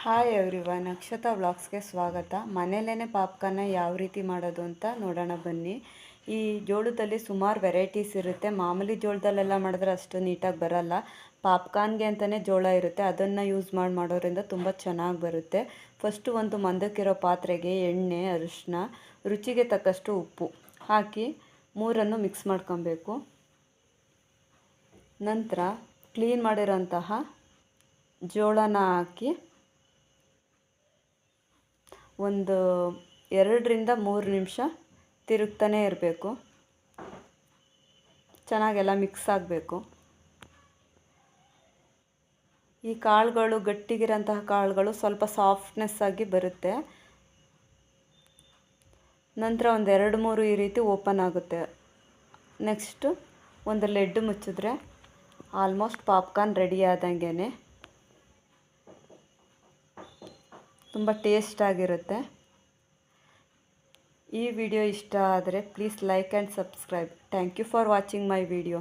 Hi everyone, Akshata ವ್ಲಾಗ್ಸ್ಗೆ ಸ್ವಾಗತ. ಮನೆಯಲ್ಲೇ popcorn ಯಾವ ರೀತಿ ಮಾಡೋದು ಅಂತ ನೋಡೋಣ ಬನ್ನಿ. ಈ ಜೋಳದಲ್ಲಿ ಸುಮಾರು ವೆರೈಟೀಸ್ ಇರುತ್ತೆ. ಮಾಮೂಲಿ ಜೋಳದಲ್ಲೆಲ್ಲ ಮಾಡಿದ್ರೆ ಅಷ್ಟು ನೀಟಾಗಿ ಬರಲ್ಲ. ಪಾಪ್ಕಾರ್ನ್ಗೆ ಅಂತಲೇ ಜೋಳ ಇರುತ್ತೆ, ಅದನ್ನು ಯೂಸ್ ಮಾಡೋದ್ರಿಂದ ತುಂಬ ಚೆನ್ನಾಗಿ ಬರುತ್ತೆ. ಫಸ್ಟು ಒಂದು ಮಂದಕ್ಕಿರೋ ಪಾತ್ರೆಗೆ ಎಣ್ಣೆ, ಅರಿಶಿನ, ರುಚಿಗೆ ತಕ್ಕಷ್ಟು ಉಪ್ಪು ಹಾಕಿ ಮೂರನ್ನು ಮಿಕ್ಸ್ ಮಾಡ್ಕೊಬೇಕು. ನಂತರ ಕ್ಲೀನ್ ಮಾಡಿರೋಂತಹ ಜೋಳನ ಹಾಕಿ ಒಂದು 2-3 ನಿಮಿಷ ತಿರುಗ್ತಾನೆ ಇರಬೇಕು. ಚೆನ್ನಾಗೆಲ್ಲ ಮಿಕ್ಸ್ ಆಗಬೇಕು. ಈ ಕಾಳುಗಳು, ಗಟ್ಟಿಗಿರೋಂತಹ ಕಾಳುಗಳು ಸ್ವಲ್ಪ ಸಾಫ್ಟ್ನೆಸ್ ಆಗಿ ಬರುತ್ತೆ. ನಂತರ ಒಂದು 2-3 ಈ ರೀತಿ ಓಪನ್ ಆಗುತ್ತೆ. ನೆಕ್ಸ್ಟು ಒಂದು ಲೆಡ್ ಮುಚ್ಚಿದ್ರೆ ಆಲ್ಮೋಸ್ಟ್ ಪಾಪ್ಕಾರ್ನ್ ರೆಡಿ ಆದಂಗೆ. ತುಂಬ ಟೇಸ್ಟಾಗಿರುತ್ತೆ. ಈ ವಿಡಿಯೋ ಇಷ್ಟ ಆದರೆ please like and subscribe. Thank you for watching my video.